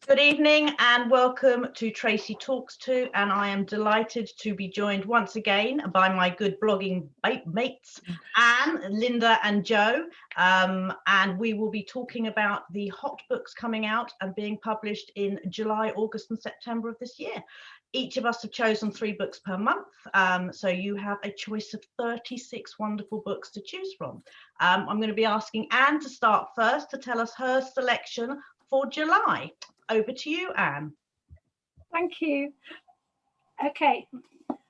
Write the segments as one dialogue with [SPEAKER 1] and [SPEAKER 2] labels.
[SPEAKER 1] Good evening and welcome to Tracy Talks To, and I am delighted to be joined once again by my good blogging mates, Anne, Linda and Jo, and we will be talking about the hot books coming out and being published in July, August and September of this year. Each of us have chosen 3 books per month, so you have a choice of 36 wonderful books to choose from. I'm going to be asking Anne to start first to tell us her selection for July. Over to you, Anne.
[SPEAKER 2] Thank you. Okay,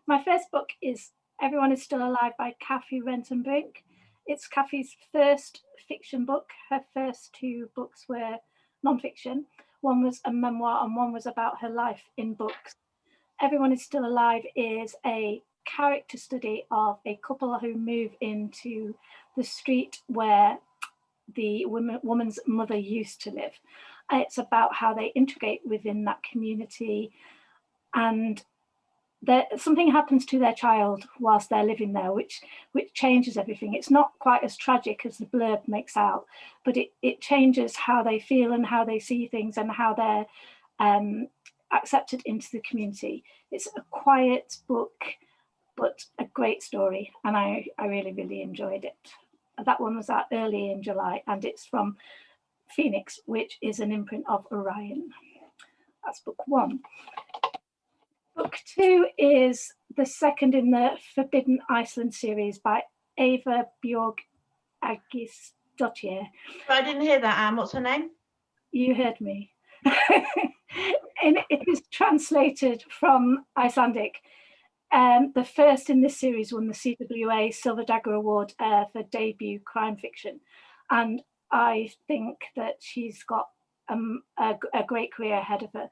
[SPEAKER 2] my first book is Everyone is Still Alive by Kathy Renton-Brink. It's Kathy's first fiction book. Her first 2 books were non-fiction. One was a memoir and one was about her life in books. Everyone is Still Alive is a character study of a couple who move into the street where the woman's mother used to live. It's about how they integrate within that community, and something happens to their child whilst they're living there, which changes everything. It's not quite as tragic as the blurb makes out, but it changes how they feel and how they see things and how they're accepted into the community. It's a quiet book, but a great story, and I really, really enjoyed it. That one was out early in July, and it's from Phoenix, which is an imprint of Orion. That's book 1. Book 2 is the second in the Forbidden Iceland series by Eva Bjorg Agisdottir.
[SPEAKER 1] I didn't hear that, Anne. What's her name?
[SPEAKER 2] You heard me. And it is translated from Icelandic. The first in this series won the CWA Silver Dagger Award for debut crime fiction. And I think that she's got a great career ahead of her.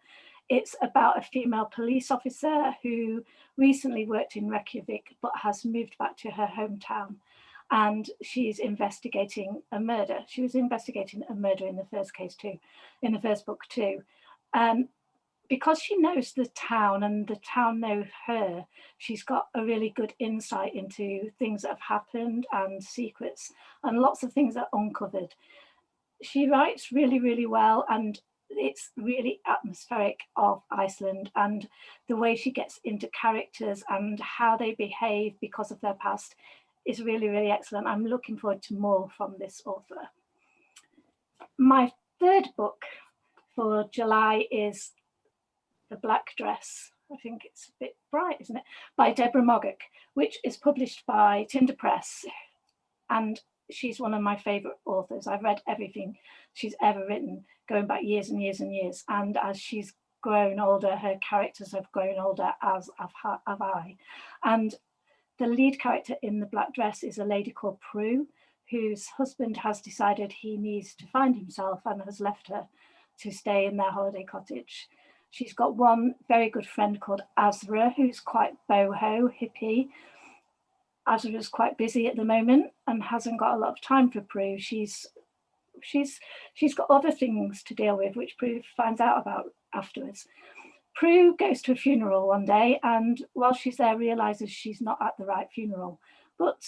[SPEAKER 2] It's about a female police officer who recently worked in Reykjavik but has moved back to her hometown, and she's investigating a murder. She was investigating a murder in the first case too, in the first book too. Because she knows the town and the town know her, she's got a really good insight into things that have happened and secrets, and lots of things are uncovered. She writes really, really well, and it's really atmospheric of Iceland, and the way she gets into characters and how they behave because of their past is really, really excellent. I'm looking forward to more from this author. My third book for July is The Black Dress. I think it's a bit bright, isn't it? By Deborah Moggock, which is published by Tinder Press. And she's one of my favourite authors. I've read everything she's ever written, going back years and years and years. And as she's grown older, her characters have grown older, as have I. And the lead character in The Black Dress is a lady called Prue, whose husband has decided he needs to find himself and has left her to stay in their holiday cottage. She's got one very good friend called Azra, who's quite boho, hippie. Azra's quite busy at the moment and hasn't got a lot of time for Prue. She's got other things to deal with, which Prue finds out about afterwards. Prue goes to a funeral one day, and while she's there realizes she's not at the right funeral, but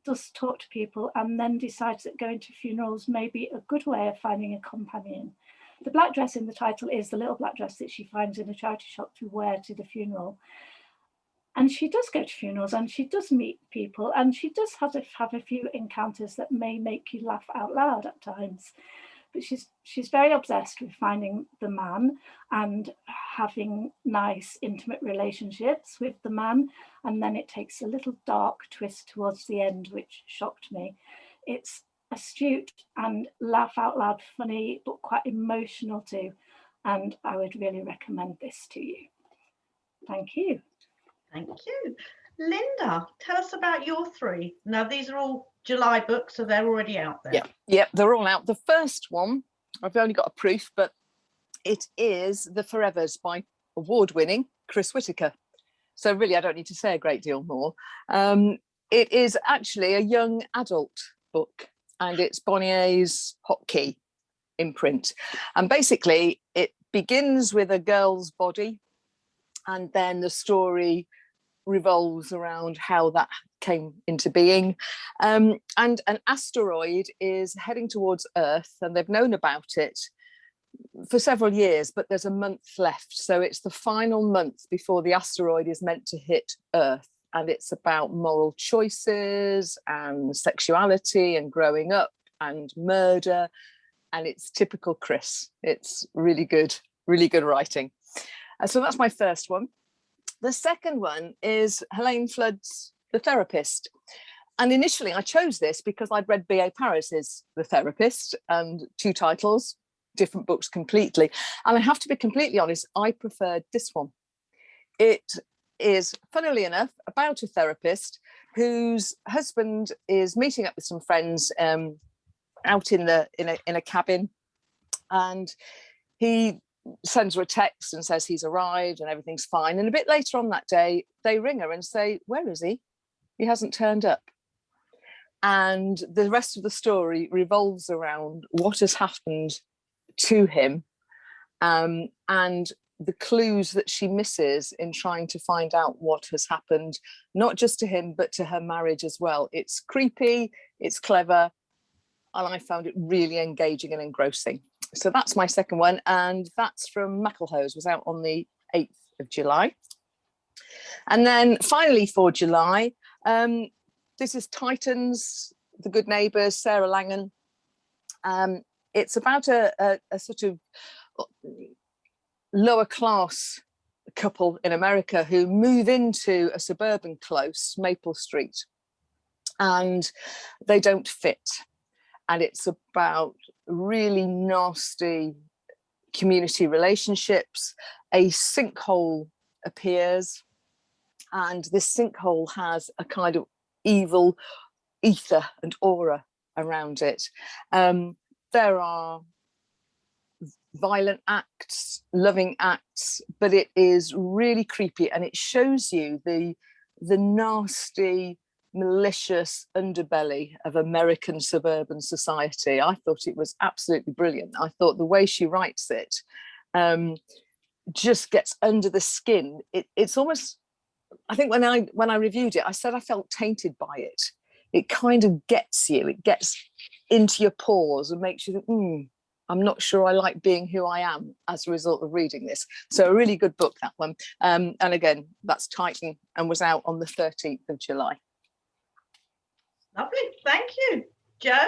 [SPEAKER 2] does talk to people and then decides that going to funerals may be a good way of finding a companion. The black dress in the title is the little black dress that she finds in a charity shop to wear to the funeral. And she does go to funerals and she does meet people and she does have a few encounters that may make you laugh out loud at times. But she's very obsessed with finding the man and having nice, intimate relationships with the man. And then it takes a little dark twist towards the end, which shocked me. It's astute and laugh out loud funny, but quite emotional too. And I would really recommend this to you. Thank you.
[SPEAKER 1] Thank you. Linda, tell us about your three. Now, these are all July books, so they're already out there.
[SPEAKER 3] Yeah, they're all out. The first one, I've only got a proof, but it is The Forevers by award-winning Chris Whitaker. So really, I don't need to say a great deal more. It is actually a young adult book, and it's Bonnier's Hotkey imprint. And basically, it begins with a girl's body, and then the story revolves around how that came into being. And an asteroid is heading towards Earth, and they've known about it for several years, but there's a month left. So it's the final month before the asteroid is meant to hit Earth. And it's about moral choices and sexuality and growing up and murder. And it's typical Chris. It's really good writing. So that's my first one. The second one is Helene Flood's The Therapist. And initially I chose this because I'd read B.A. Paris's The Therapist, and 2 titles, different books completely. And I have to be completely honest, I preferred this one. It is, funnily enough, about a therapist whose husband is meeting up with some friends out in a cabin, and he sends her a text and says he's arrived and everything's fine. And a bit later on that day, they ring her and say, "Where is he? He hasn't turned up." And the rest of the story revolves around what has happened to him, and the clues that she misses in trying to find out what has happened, not just to him, but to her marriage as well. It's creepy, it's clever, and I found it really engaging and engrossing. So that's my second one, and that's from Macklehose, was out on the 8th of July. And then finally for July, this is Titans, The Good Neighbours, Sarah Langan. It's about a sort of lower class couple in America who move into a suburban close, Maple Street, and they don't fit. And it's about really nasty community relationships. A sinkhole appears, and this sinkhole has a kind of evil ether and aura around it. There are violent acts, loving acts, but it is really creepy, and it shows you the nasty, malicious underbelly of American suburban society. I thought it was absolutely brilliant. I thought the way she writes it just gets under the skin. It's almost, I think when I reviewed it, I said I felt tainted by it. It kind of gets you, it gets into your pores and makes you think, I'm not sure I like being who I am as a result of reading this. So a really good book, that one. And again, that's Titan, and was out on the 13th of July.
[SPEAKER 1] Lovely, thank you. Jo?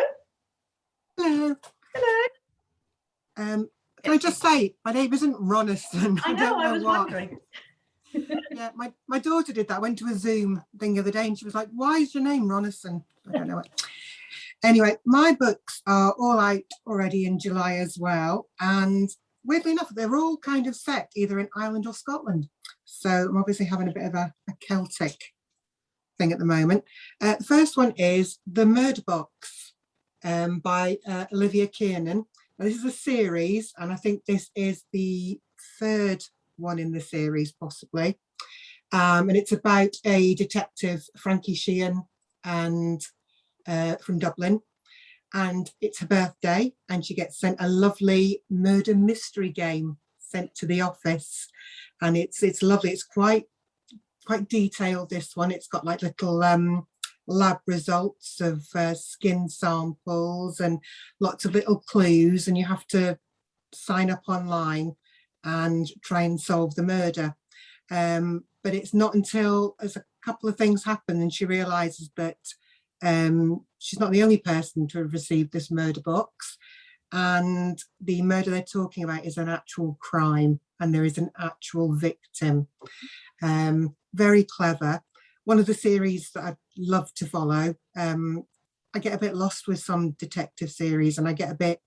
[SPEAKER 4] Hello.
[SPEAKER 1] Hello.
[SPEAKER 4] Can I just say, my name isn't Ronerson.
[SPEAKER 1] I know, I was wondering.
[SPEAKER 4] Yeah, my daughter did that. I went to a Zoom thing the other day and she was like, "Why is your name Ronerson?" I don't know it. Anyway, my books are all out already in July as well. And weirdly enough, they're all kind of set either in Ireland or Scotland. So I'm obviously having a bit of a Celtic thing at the moment. The first one is The Murder Box by Olivia Kiernan. Now, this is a series, and I think this is the 3rd one in the series, possibly. And it's about a detective, Frankie Sheehan, and from Dublin. And it's her birthday, and she gets sent a lovely murder mystery game sent to the office. And it's lovely. It's quite detailed, this one. It's got like little lab results of skin samples and lots of little clues, and you have to sign up online and try and solve the murder. But it's not until as a couple of things happen and she realizes that she's not the only person to have received this murder box, and the murder they're talking about is an actual crime and there is an actual victim. Very clever. One of the series that I love to follow. I get a bit lost with some detective series and I get a bit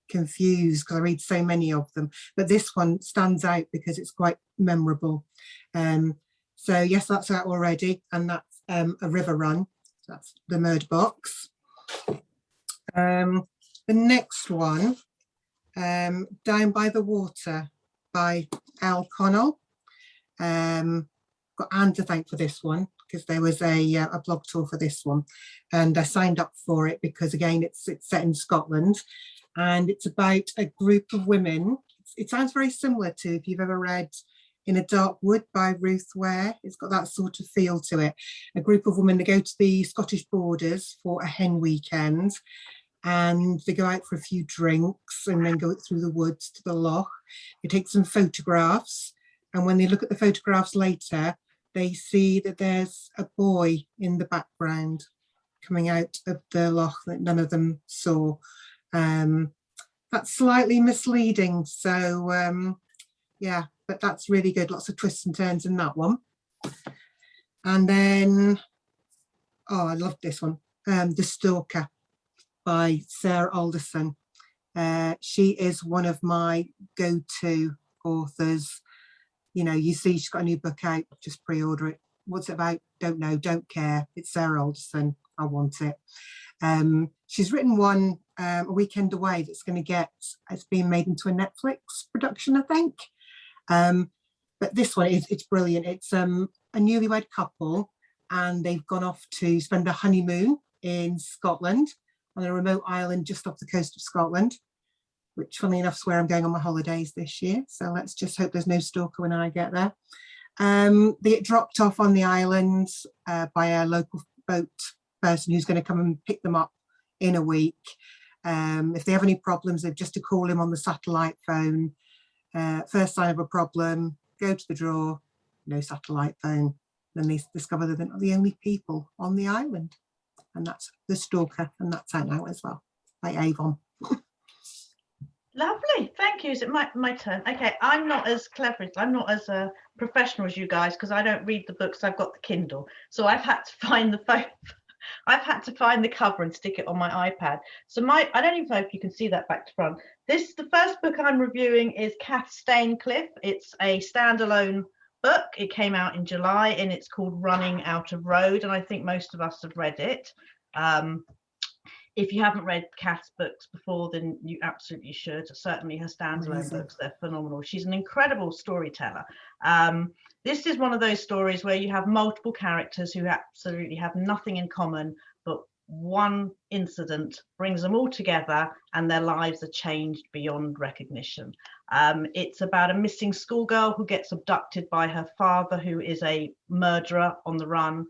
[SPEAKER 4] confused because I read so many of them, but this one stands out because it's quite memorable. So yes, that's out already, and that's A River Run. So that's The Murder Box. The next one, Down by the Water by Elle Connell. Got Anne to thank for this one because there was a blog tour for this one, and I signed up for it because again it's set in Scotland, and it's about a group of women. It sounds very similar to if you've ever read In a Dark Wood by Ruth Ware. It's got that sort of feel to it. A group of women that go to the Scottish borders for a hen weekend, and they go out for a few drinks and then go through the woods to the loch. They take some photographs, and when they look at the photographs later, they see that there's a boy in the background coming out of the loch that none of them saw. That's slightly misleading, so yeah, but that's really good. Lots of twists and turns in that one. And then, oh, I love this one, The Stalker by Sarah Alderson. She is one of my go-to authors. You know, you see she's got a new book out, just pre-order it. What's it about? Don't know, don't care. It's Sarah Alderson. I want it. She's written one, A Weekend Away, that's going to get, it's being made into a Netflix production, I think. But this one it's brilliant. It's a newlywed couple, and they've gone off to spend their honeymoon in Scotland on a remote island just off the coast of Scotland, which funnily enough is where I'm going on my holidays this year. So let's just hope there's no stalker when I get there. They get dropped off on the island by a local boat person who's going to come and pick them up in a week. If they have any problems, they've just to call him on the satellite phone. First sign of a problem, go to the drawer, no satellite phone. Then they discover that they're not the only people on the island. And that's The Stalker, and that's out now as well, by Avon.
[SPEAKER 1] Lovely, thank you. Is it my turn? Okay, I'm not as clever, I'm not as professional as you guys, because I don't read the books, I've got the Kindle. So I've had to find the phone. I've had to find the cover and stick it on my iPad. So I don't even know if you can see that back to front. The first book I'm reviewing is Kath Staincliffe. It's a standalone book. It came out in July, and it's called Running Out of Road, and I think most of us have read it. If you haven't read Kath's books before, then you absolutely should. Certainly her standalone books, they're phenomenal. She's an incredible storyteller. This is one of those stories where you have multiple characters who absolutely have nothing in common, but one incident brings them all together and their lives are changed beyond recognition. It's about a missing schoolgirl who gets abducted by her father, who is a murderer on the run.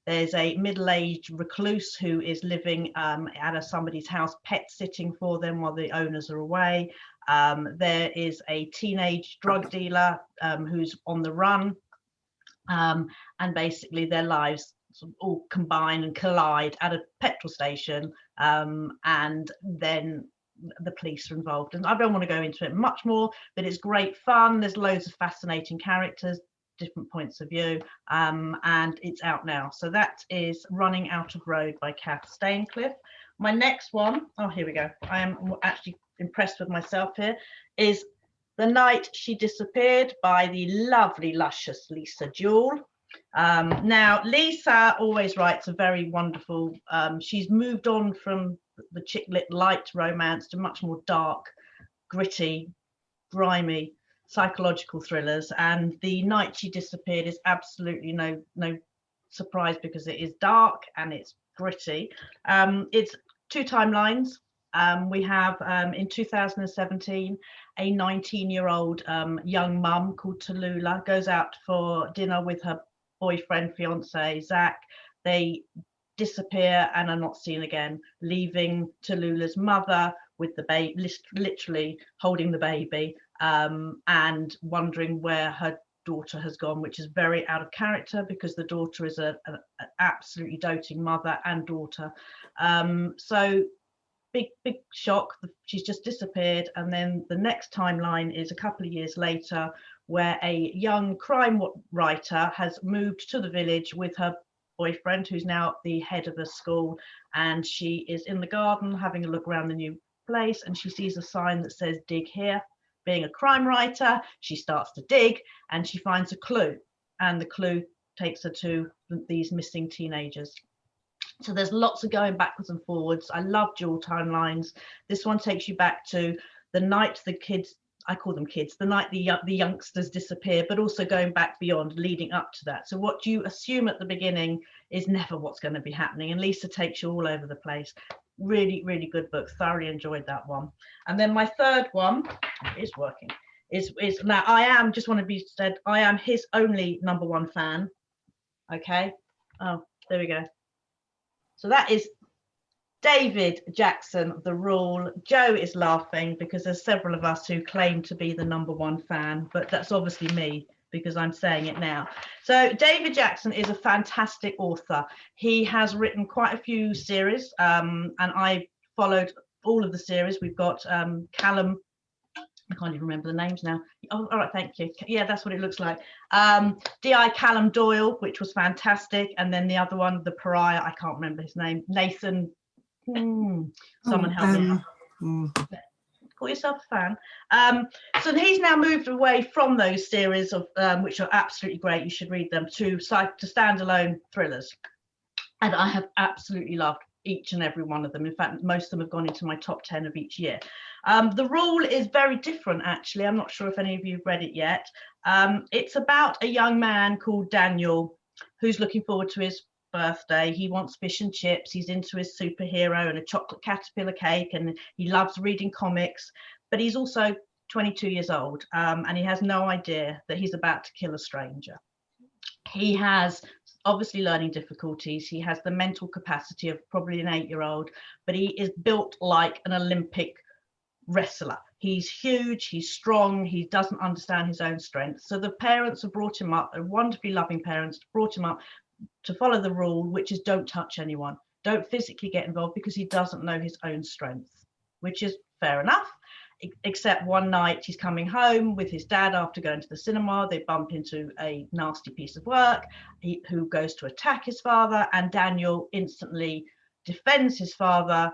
[SPEAKER 1] There's a middle-aged recluse who is living at somebody's house, pet sitting for them while the owners are away. There is a teenage drug dealer who's on the run, and basically their lives sort of all combine and collide at a petrol station, and then the police are involved. And I don't want to go into it much more, but it's great fun. There's loads of fascinating characters, different points of view, and it's out now. So that is Running Out of Road by Kath Staincliffe. My next one, oh, here we go. I am actually impressed with myself here, is The Night She Disappeared by the lovely, luscious Lisa Jewell. Now, Lisa always writes a very wonderful, she's moved on from the chick lit light romance to much more dark, gritty, grimy, psychological thrillers, and The Night She Disappeared is absolutely no surprise, because it is dark and it's gritty. It's two timelines. We have in 2017 a 19-year-old young mum called Tallulah goes out for dinner with her boyfriend, fiance Zach. They disappear and are not seen again, leaving Tallulah's mother with the baby, literally holding the baby, and wondering where her daughter has gone, which is very out of character because the daughter is an absolutely doting mother and daughter. So big shock, she's just disappeared. And then the next timeline is a couple of years later, where a young crime writer has moved to the village with her boyfriend, who's now the head of the school, and she is in the garden having a look around the new place, and she sees a sign that says dig here. Being a crime writer, she starts to dig and she finds a clue, and the clue takes her to these missing teenagers. So there's lots of going backwards and forwards. I love dual timelines. This one takes you back to the night the kids, I call them kids, the night the youngsters disappear, but also going back beyond, leading up to that. So what you assume at the beginning is never what's going to be happening, and Lisa takes you all over the place. Really, really good book. Thoroughly enjoyed that one. And then my third one is working. Is now I am, just want to be said, I am his only #1 fan. Okay. Oh, there we go. So that is David Jackson, The Rule. Joe is laughing because there's several of us who claim to be the #1 fan, but that's obviously me because I'm saying it now. So David Jackson is a fantastic author. He has written quite a few series, and I followed all of the series. We've got Callum, I can't even remember the names now. Oh, all right, thank you. Yeah, that's what it looks like. D.I. Callum Doyle, which was fantastic. And then the other one, the pariah, I can't remember his name. Nathan, someone help me. Call yourself a fan. So he's now moved away from those series of which are absolutely great. You should read them to standalone thrillers. And I have absolutely loved each and every one of them. In fact, most of them have gone into my top 10 of each year. The Rule is very different, actually. I'm not sure if any of you have read it yet. It's about a young man called Daniel who's looking forward to his birthday. He wants fish and chips. He's into his superhero and a chocolate caterpillar cake, and he loves reading comics, but he's also 22 years old, and he has no idea that he's about to kill a stranger. He has obviously learning difficulties. He has the mental capacity of probably an 8-year-old, but he is built like an Olympic wrestler. He's huge, he's strong, he doesn't understand his own strength. So the parents have brought him up, wonderfully loving parents, brought him up to follow the rule, which is don't touch anyone, don't physically get involved, because he doesn't know his own strength, which is fair enough. Except one night he's coming home with his dad after going to the cinema. They bump into a nasty piece of work who goes to attack his father, and Daniel instantly defends his father,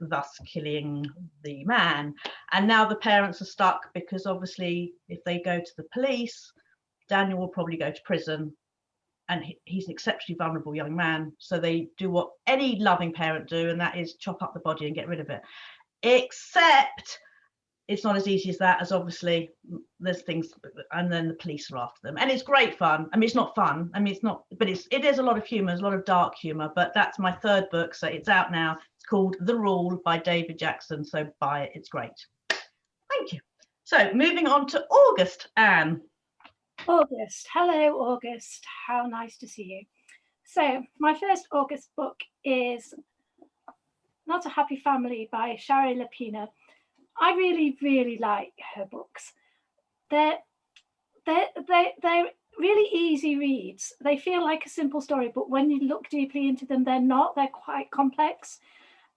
[SPEAKER 1] thus killing the man. And now the parents are stuck because obviously if they go to the police, Daniel will probably go to prison, and he's an exceptionally vulnerable young man. So they do what any loving parent do, and that is chop up the body and get rid of it. Except it's not as easy as that, as obviously there's things, and then the police are after them, and it's great fun. I mean, it's not fun, I mean, it's not, but it is a lot of humor, there's a lot of dark humor. But that's my third book, so it's out now. It's called The Rule by David Jackson, so buy it, it's great. Thank you. So moving on to August. Anne.
[SPEAKER 2] August, hello August, how nice to see you. So my first August book is Not a Happy Family by Shari Lapina. I really like her books. They're really easy reads. They feel like a simple story, but when you look deeply into them, they're not. They're quite complex.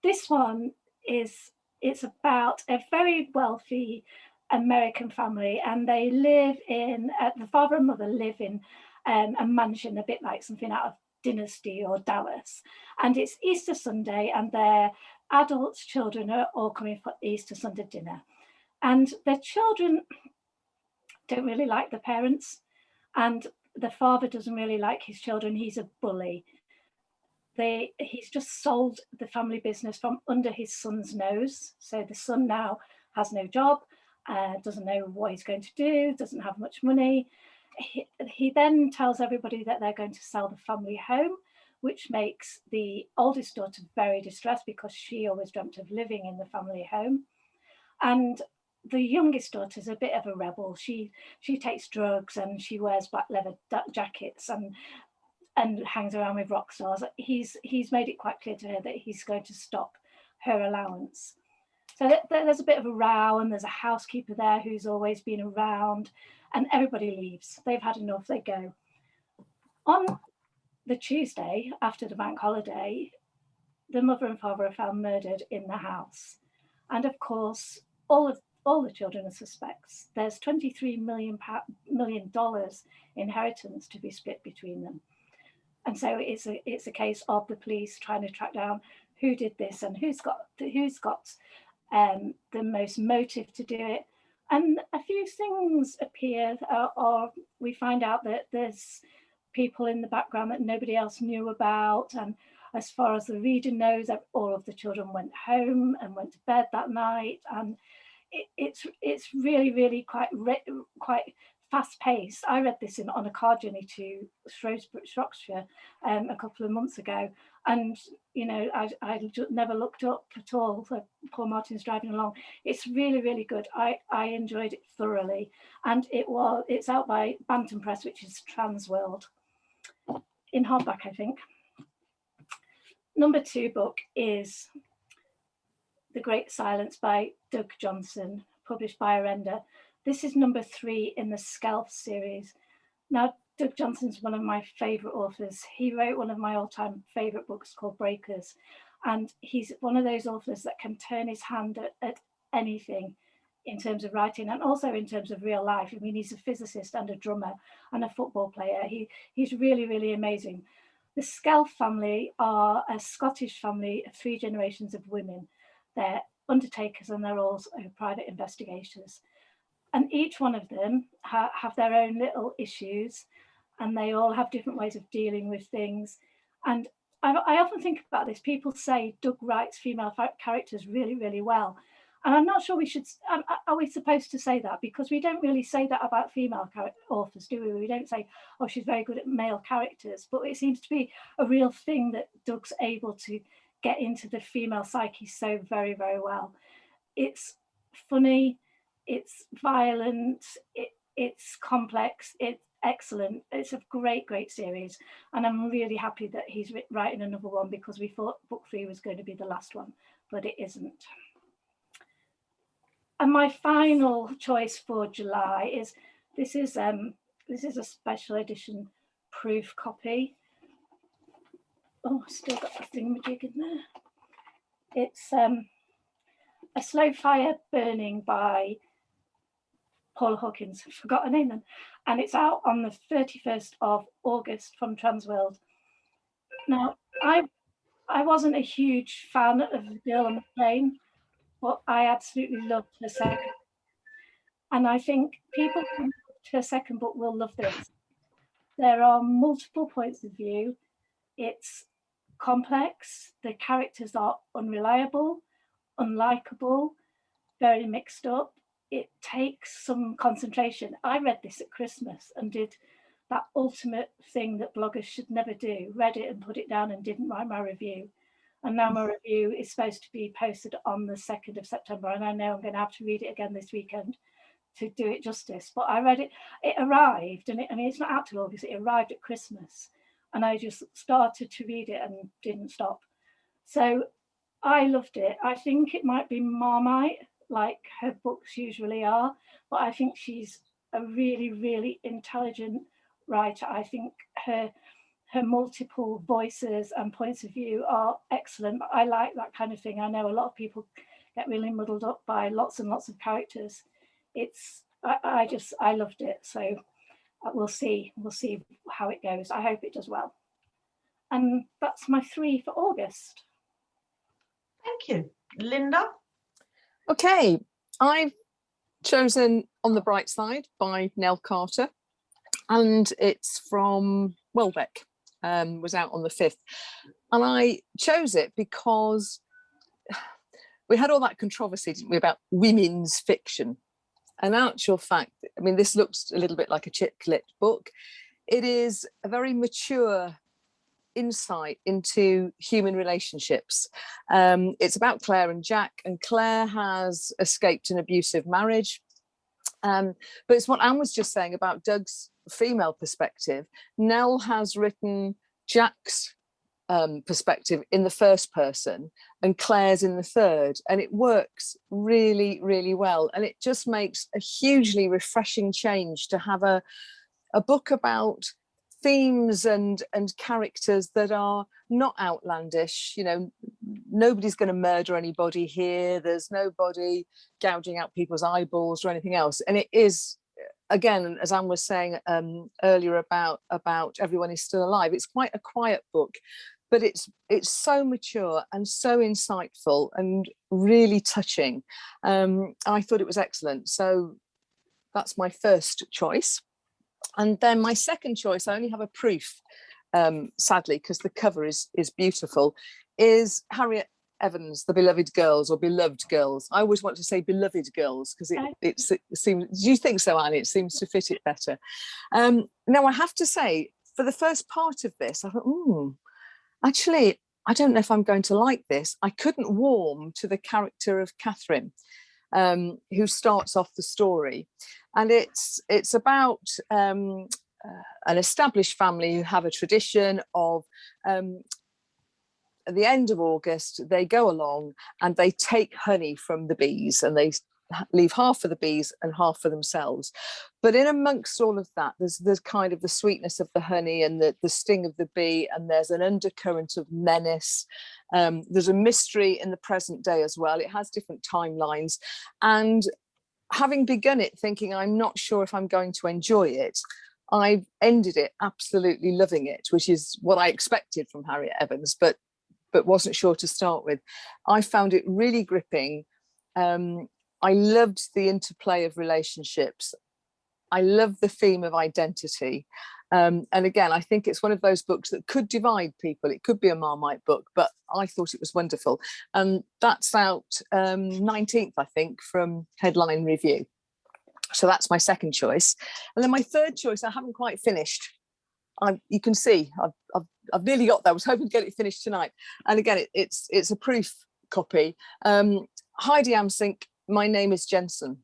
[SPEAKER 2] This one it's about a very wealthy American family, and they live in the father and mother live in a mansion, a bit like something out of Dynasty or Dallas. And it's Easter Sunday, and their adult children are all coming for Easter Sunday dinner, and their children don't really like the parents, and the father doesn't really like his children. He's a bully. He's just sold the family business from under his son's nose, so the son now has no job, doesn't know what he's going to do, doesn't have much money. He then tells everybody that they're going to sell the family home, which makes the oldest daughter very distressed because she always dreamt of living in the family home. And the youngest daughter is a bit of a rebel. She takes drugs and she wears black leather jackets and hangs around with rock stars. He's made it quite clear to her that he's going to stop her allowance. So there's a bit of a row, and there's a housekeeper there who's always been around, and everybody leaves. They've had enough, they go. On the Tuesday after the bank holiday, the mother and father are found murdered in the house. And of course, all the children are suspects. There's $23 million inheritance to be split between them. And so it's a case of the police trying to track down who did this and who's got the most motive to do it. And a few things appear, or we find out that there's people in the background that nobody else knew about. And as far as the reader knows, all of the children went home and went to bed that night. And it's really quite fast paced. I read this on a car journey to Shropshire a couple of months ago, and I just never looked up at all. So Paul Martin's driving along. It's really good. I enjoyed it thoroughly, and it's out by Bantam Press, which is Transworld, in hardback, I think. number 2 book is The Great Silence by Doug Johnson, published by Arenda. This is number 3 in the Skelf series. Now, Doug Johnson's one of my favourite authors. He wrote one of my all-time favourite books called Breakers, and he's one of those authors that can turn his hand at anything in terms of writing, and also in terms of real life. I mean, he's a physicist and a drummer and a football player. He's really, really amazing. The Skelf family are a Scottish family of 3 generations of women. They're undertakers and they're also private investigators. And each one of them have their own little issues, and they all have different ways of dealing with things. And I often think about this. People say Doug writes female characters really, really well. And I'm not sure we should, are we supposed to say that? Because we don't really say that about female authors, do we? We don't say, oh, she's very good at male characters, but it seems to be a real thing that Doug's able to get into the female psyche so very, very well. It's funny, it's violent, it's complex, it's excellent. It's a great, great series. And I'm really happy that he's writing another one, because we thought book 3 was going to be the last one, but it isn't. And my final choice for July is, this is a special edition proof copy. Oh, I still got the thingamajig in there. It's A Slow Fire Burning by Paula Hawkins, I forgot her name then. And it's out on the 31st of August from Transworld. Now, I wasn't a huge fan of The Girl on the Plane, but I absolutely loved her second. And I think people who loved her second book will love this. There are multiple points of view. It's complex. The characters are unreliable, unlikable, very mixed up. It takes some concentration. I read this at Christmas and did that ultimate thing that bloggers should never do. Read it and put it down and didn't write my review. And now my review is supposed to be posted on the 2nd of September. And I know I'm going to have to read it again this weekend to do it justice. But I read it, it arrived, and I mean, it's not out till August, it arrived at Christmas. And I just started to read it and didn't stop. So I loved it. I think it might be Marmite, like her books usually are, but I think she's a really, really intelligent writer. I think her multiple voices and points of view are excellent. I like that kind of thing. I know a lot of people get really muddled up by lots and lots of characters. I loved it. So we'll see how it goes. I hope it does well. And that's my 3 for August.
[SPEAKER 1] Thank you. Linda?
[SPEAKER 3] Okay, I've chosen On the Bright Side by Nell Carter, and it's from Welbeck. Was out on the 5th, and I chose it because we had all that controversy, didn't we, about women's fiction. And in actual fact, I mean, this looks a little bit like a chick lit book. It is a very mature insight into human relationships. It's about Claire and Jack, and Claire has escaped an abusive marriage. But it's what Anne was just saying about Doug's female perspective. Nell has written Jack's perspective in the first person and Claire's in the third, and it works really, really well. And it just makes a hugely refreshing change to have a book about themes and characters that are not outlandish. You know, nobody's going to murder anybody here. There's nobody gouging out people's eyeballs or anything else. And it is, again, as Anne was saying earlier about Everyone Is Still Alive, it's quite a quiet book, but it's so mature and so insightful and really touching. I thought it was excellent. So that's my first choice. And then my second choice, I only have a proof, sadly, because the cover is beautiful, is Harriet Evans, The Beloved Girls, or Beloved Girls. I always want to say Beloved Girls because it seems, do you think so, Anne? It seems to fit it better. Now, I have to say, for the first part of this, I thought, actually, I don't know if I'm going to like this. I couldn't warm to the character of Catherine, who starts off the story. And it's about an established family who have a tradition of at the end of August, they go along and they take honey from the bees, and they leave half for the bees and half for themselves. But in amongst all of that, there's kind of the sweetness of the honey and the sting of the bee, and there's an undercurrent of menace. There's a mystery in the present day as well. It has different timelines. And having begun it thinking I'm not sure if I'm going to enjoy it, I've ended it absolutely loving it, which is what I expected from Harriet Evans, but wasn't sure to start with. I found it really gripping. I loved the interplay of relationships. I love the theme of identity. And again, I think it's one of those books that could divide people. It could be a Marmite book, but I thought it was wonderful. And that's out 19th, I think, from Headline Review. So that's my second choice. And then my third choice, I haven't quite finished. You can see, I've nearly got there. I was hoping to get it finished tonight. And again, it's a proof copy. Heidi Amsink, My Name is Jensen.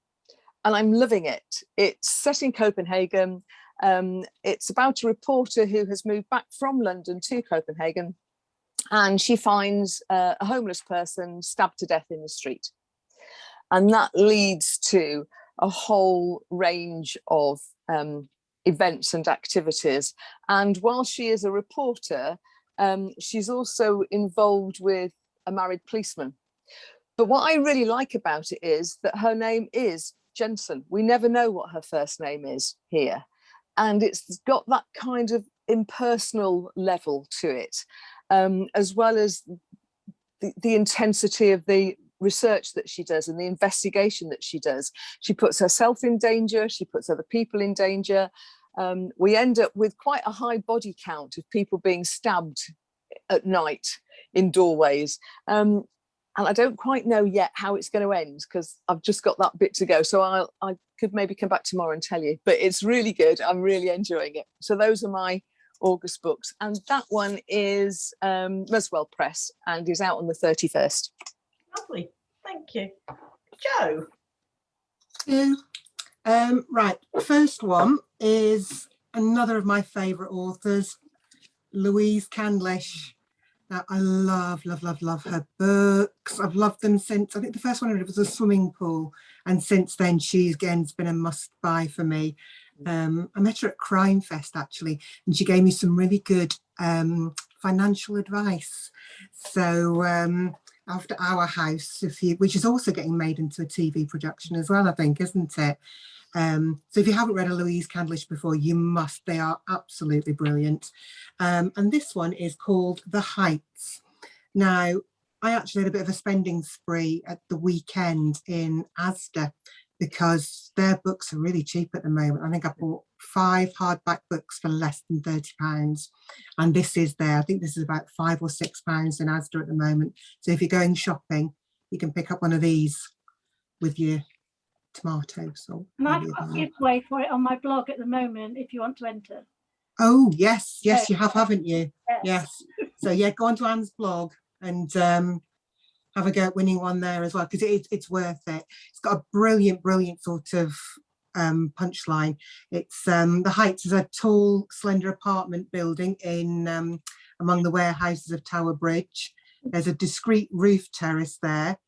[SPEAKER 3] And I'm loving it. It's set in Copenhagen. It's about a reporter who has moved back from London to Copenhagen, and she finds a homeless person stabbed to death in the street. And that leads to a whole range of events and activities. And while she is a reporter, she's also involved with a married policeman. But what I really like about it is that her name is Jensen. We never know what her first name is here. And it's got that kind of impersonal level to it, as well as the intensity of the research that she does and the investigation that she does. She puts herself in danger, she puts other people in danger. We end up with quite a high body count of people being stabbed at night in doorways. And I don't quite know yet how it's going to end, because I've just got that bit to go. So I could maybe come back tomorrow and tell you, but it's really good. I'm really enjoying it. So those are my August books. And that one is Muswell Press and is out on the 31st.
[SPEAKER 1] Lovely. Thank you. Jo.
[SPEAKER 4] Right. First one is another of my favourite authors, Louise Candlish. Now, I love her books. I've loved them since, I think the first one I read was A Swimming Pool. And since then, she's again been a must buy for me. I met her at Crime Fest, actually, and she gave me some really good financial advice. So after Our House, which is also getting made into a TV production as well, I think, isn't it? So if you haven't read a Louise Candlish before, you must. They are absolutely brilliant. And this one is called The Heights. Now, I actually had a bit of a spending spree at the weekend in Asda, because their books are really cheap at the moment. I think I bought 5 hardback books for less than £30. And this is there. I think this is about £5 or £6 in Asda at the moment. So if you're going shopping, you can pick up one of these with your tomatoes.
[SPEAKER 2] And I've got a giveaway for it on my blog at the moment if you want to enter.
[SPEAKER 4] Oh, yes, you have, haven't you? Yes. So yeah, go on to Anne's blog and have a go at winning one there as well, because it's worth it. It's got a brilliant sort of punchline. It's The Heights is a tall, slender apartment building in among the warehouses of Tower Bridge. There's a discreet roof terrace there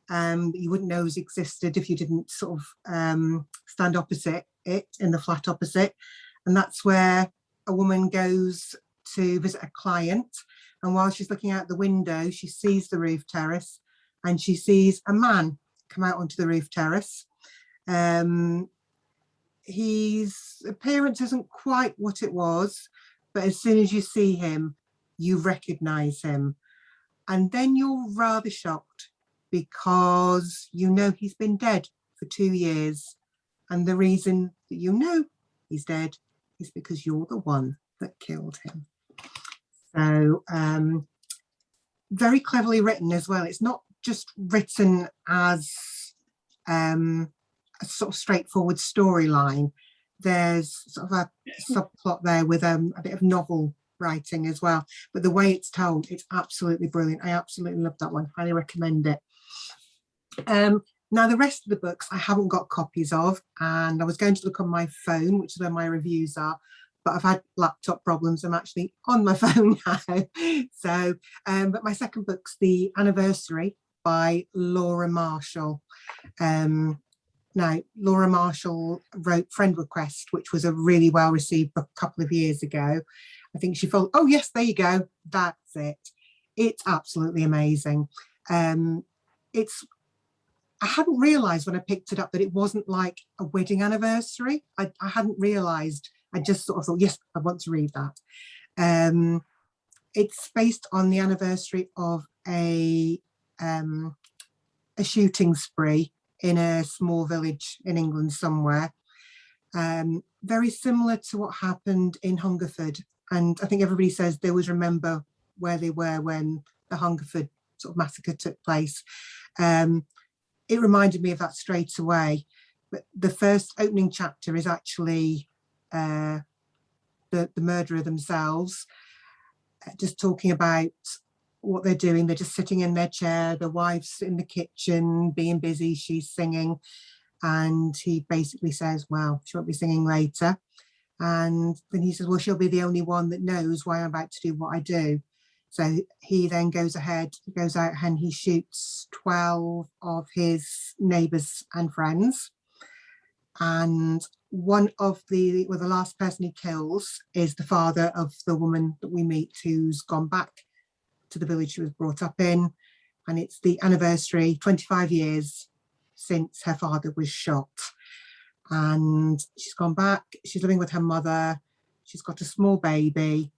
[SPEAKER 4] that you wouldn't know has existed if you didn't sort of stand opposite it, in the flat opposite. And that's where a woman goes to visit a client. And while she's looking out the window, she sees the roof terrace and she sees a man come out onto the roof terrace. His appearance isn't quite what it was, but as soon as you see him, you recognise him. And then you're rather shocked, because you know he's been dead for 2 years. And the reason that you know he's dead is because you're the one that killed him. So very cleverly written as well. It's not just written as a sort of straightforward storyline. There's sort of a subplot there with a bit of novel writing as well. But the way it's told, it's absolutely brilliant. I absolutely love that one. Highly recommend it. Now, the rest of the books I haven't got copies of, and I was going to look on my phone, which is where my reviews are, but I've had laptop problems. I'm actually on my phone now. So, but my second book's The Anniversary by Laura Marshall. Now, Laura Marshall wrote Friend Request, which was a really well-received book a couple of years ago. I think she thought, oh, yes, there you go. That's it. It's absolutely amazing. I hadn't realised when I picked it up that it wasn't like a wedding anniversary. I hadn't realised. I just sort of thought, yes, I want to read that. It's based on the anniversary of a shooting spree in a small village in England somewhere. Very similar to what happened in Hungerford. And I think everybody says they always remember where they were when the Hungerford sort of massacre took place. It reminded me of that straight away. But the first opening chapter is actually the murderer themselves, just talking about what they're doing. They're just sitting in their chair, the wife's in the kitchen being busy, she's singing, and he basically says, well, she won't be singing later. And then he says, well, she'll be the only one that knows why I'm about to do what I do. So he then goes out and he shoots 12 of his neighbours and friends. And one of the last person he kills is the father of the woman that we meet, who's gone back to the village she was brought up in. And it's the anniversary, 25 years since her father was shot. And she's gone back, she's living with her mother, she's got a small baby.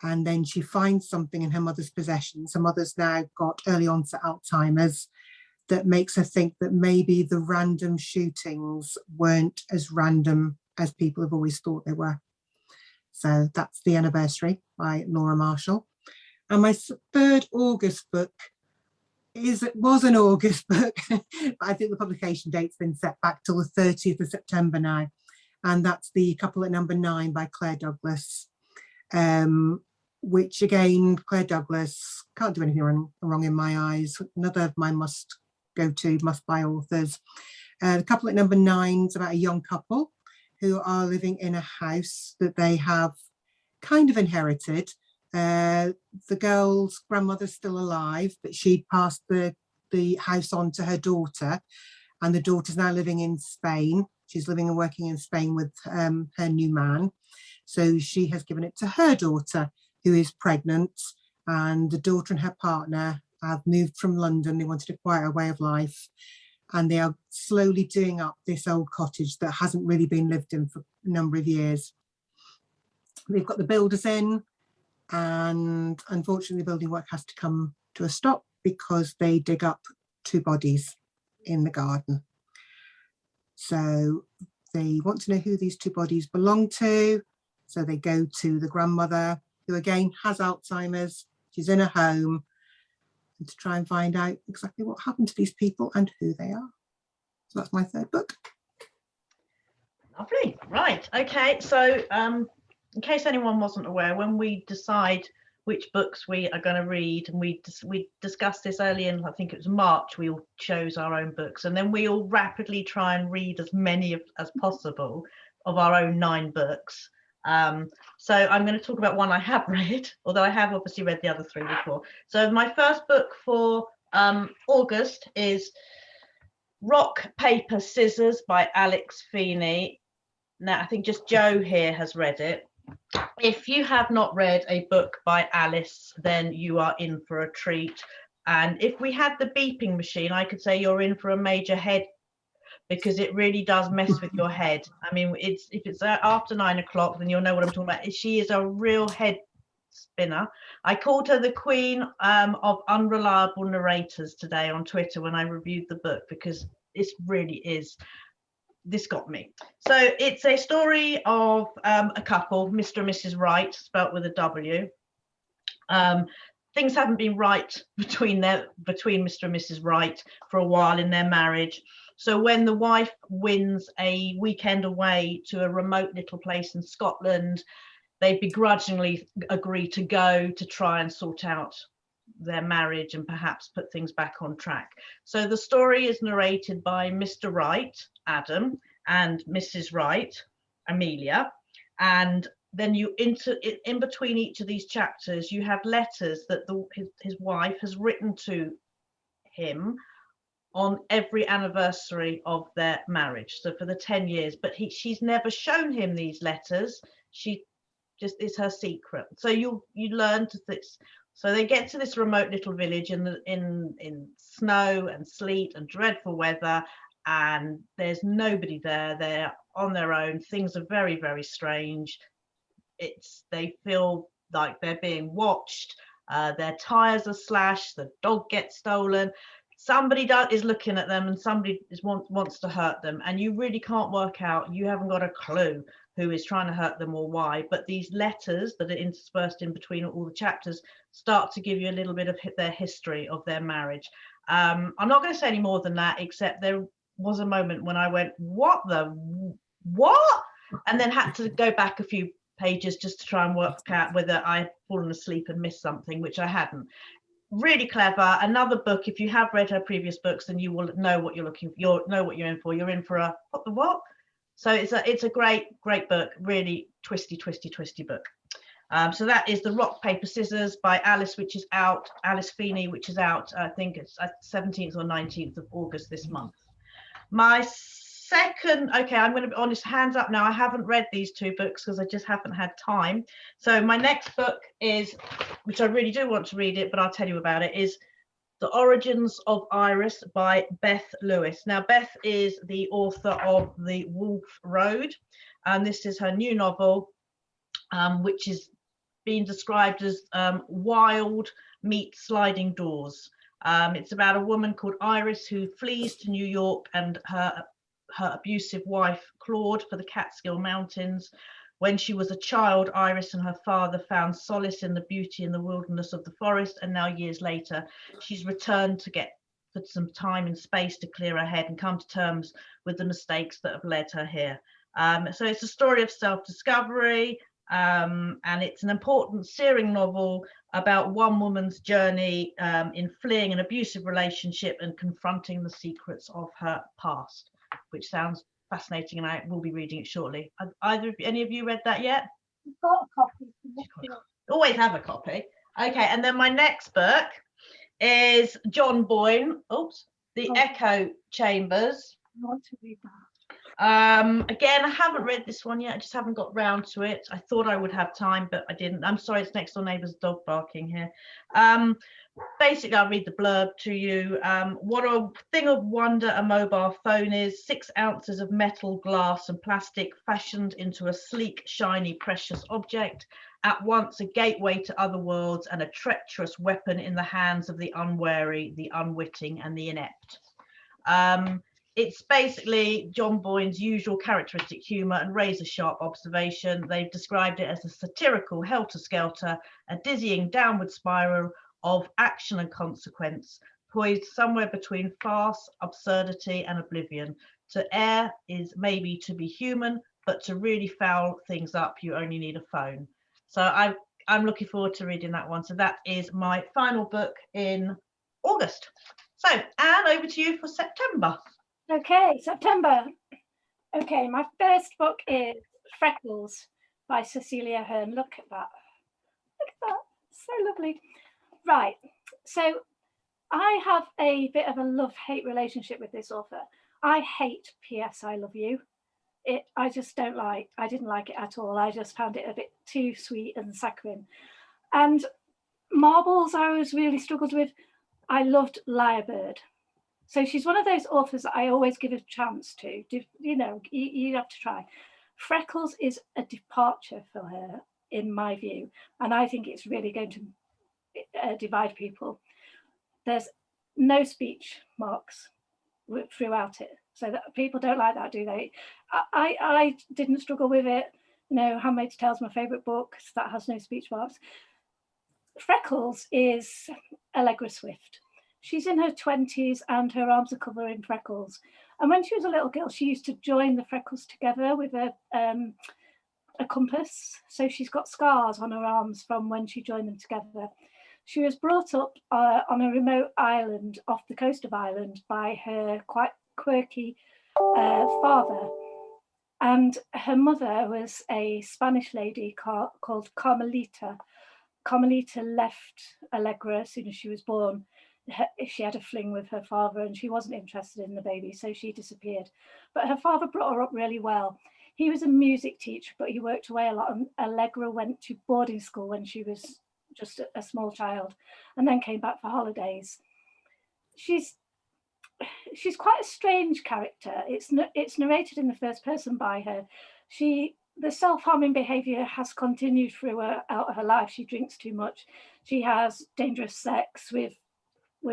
[SPEAKER 4] And then she finds something in her mother's possessions. Her mother's now got early onset Alzheimer's that makes her think that maybe the random shootings weren't as random as people have always thought they were. So that's The Anniversary by Laura Marshall. And my third August book was an August book, but I think the publication date's been set back till the 30th of September now. And that's The Couple at Number 9 by Claire Douglas. Which again, Claire Douglas can't do anything wrong in my eyes. Another of my must-buy authors. The Couple at Number 9 is about a young couple who are living in a house that they have kind of inherited. The girl's grandmother's still alive, but she'd passed the house on to her daughter, and the daughter's now living in Spain. She's living and working in Spain with her new man. So she has given it to her daughter, who is pregnant, and the daughter and her partner have moved from London. They wanted a quieter way of life, and they are slowly doing up this old cottage that hasn't really been lived in for a number of years. They've got the builders in, and unfortunately the building work has to come to a stop because they dig up 2 bodies in the garden. So they want to know who these 2 bodies belong to. So they go to the grandmother, who again has Alzheimer's. She's in a home, and to try and find out exactly what happened to these people and who they are. So that's my third book.
[SPEAKER 1] Lovely. Right. Okay. So in case anyone wasn't aware, when we decide which books we are going to read, and we discussed this early in, I think it was March, we all chose our own books, and then we all rapidly try and read as many as possible of our own 9 books. So I'm going to talk about one I have read, although I have obviously read the other 3 before. So my first book for August is Rock, Paper, Scissors by Alex Feeney. Now, I think just Joe here has read it. If you have not read a book by Alice, then you are in for a treat. And if we had the beeping machine, I could say you're in for a major head, because it really does mess with your head. I mean, if it's after 9 o'clock, then you'll know what I'm talking about. She is a real head spinner. I called her the queen of unreliable narrators today on Twitter when I reviewed the book, because this really is, this got me. So it's a story of a couple, Mr. and Mrs. Wright, spelt with a W. Things haven't been right between Mr. and Mrs. Wright for a while in their marriage. So when the wife wins a weekend away to a remote little place in Scotland, they begrudgingly agree to go to try and sort out their marriage and perhaps put things back on track. So the story is narrated by Mr. Wright, Adam, and Mrs. Wright, Amelia. And then you in between each of these chapters, you have letters that his wife has written to him on every anniversary of their marriage, so for the 10 years, but she's never shown him these letters. She just is her secret. So you learn to this. So they get to this remote little village in snow and sleet and dreadful weather, and there's nobody there. They're on their own. Things are very, very strange. They feel like they're being watched. Their tires are slashed, the dog gets stolen, somebody is looking at them, and somebody wants to hurt them, and you really can't work out, you haven't got a clue who is trying to hurt them or why. But these letters that are interspersed in between all the chapters start to give you a little bit of their history of their marriage. I'm not going to say any more than that, except there was a moment when I went, what? And then had to go back a few pages just to try and work out whether I'd fallen asleep and missed something, which I hadn't. Really clever. Another book, if you have read her previous books, then you will know what you're looking for. You'll know what you're in for. You're in for a what? So it's a great book, really twisty book. So that is The Rock, Paper, Scissors by Alice Feeney, which is out, I think it's 17th or 19th of August this month. My second, okay, I'm going to be honest, hands up now, I haven't read these two books because I just haven't had time. So my next book is, which I really do want to read it, but I'll tell you about it, is The Origins of Iris by Beth Lewis. Now, Beth is the author of The Wolf Road, and this is her new novel, which is being described as wild meets sliding doors. It's about a woman called Iris who flees to New York and her abusive wife Claude for the Catskill Mountains. When she was a child, Iris and her father found solace in the beauty and the wilderness of the forest, and now years later she's returned to get some time and space to clear her head and come to terms with the mistakes that have led her here. So it's a story of self-discovery, and it's an important searing novel about one woman's journey in fleeing an abusive relationship and confronting the secrets of her past, which sounds fascinating, and I will be reading it shortly. Have any of you read that yet?
[SPEAKER 2] I've got a copy.
[SPEAKER 1] Always have a copy. Okay, and then my next book is John Boyne, The Echo Chambers.
[SPEAKER 2] I want to read that.
[SPEAKER 1] Again, I haven't read this one yet. I just haven't got round to it. I thought I would have time, but I didn't. I'm sorry, it's next door neighbour's dog barking here. Basically, I'll read the blurb to you. What a thing of wonder a mobile phone is. 6 ounces of metal, glass and plastic fashioned into a sleek, shiny, precious object. At once a gateway to other worlds and a treacherous weapon in the hands of the unwary, the unwitting and the inept. It's basically John Boyne's usual characteristic humour and razor-sharp observation. They've described it as a satirical helter-skelter, a dizzying downward spiral of action and consequence, poised somewhere between farce, absurdity and oblivion. To err is maybe to be human, but to really foul things up, you only need a phone. So I'm looking forward to reading that one. So that is my final book in August. So Anne, over to you for September.
[SPEAKER 2] Okay, September. Okay, my first book is Freckles by Cecilia Ahern. Look at that. Look at that. So lovely. Right. So I have a bit of a love-hate relationship with this author. I hate P.S. I Love You. I just don't like. I didn't like it at all. I just found it a bit too sweet and saccharine. And Marbles I always really struggled with. I loved Lyrebird. So she's one of those authors that I always give a chance to. You know, you have to try. Freckles is a departure for her, in my view, and I think it's really going to divide people. There's no speech marks throughout it, so that people don't like that, do they? I didn't struggle with it. You know, Handmaid's Tale is my favourite book that has no speech marks. Freckles is Allegra Swift. She's in her 20s and her arms are covered in freckles. And when she was a little girl, she used to join the freckles together with a compass. So she's got scars on her arms from when she joined them together. She was brought up on a remote island off the coast of Ireland by her quite quirky father. And her mother was a Spanish lady called Carmelita. Carmelita left Allegra as soon as she was born. She had a fling with her father and she wasn't interested in the baby, so she disappeared. But her father brought her up really well. He was a music teacher, but he worked away a lot. And Allegra went to boarding school when she was just a small child and then came back for holidays. She's quite a strange character. It's narrated in the first person by her. The self-harming behavior has continued throughout her life. She drinks too much. She has dangerous sex with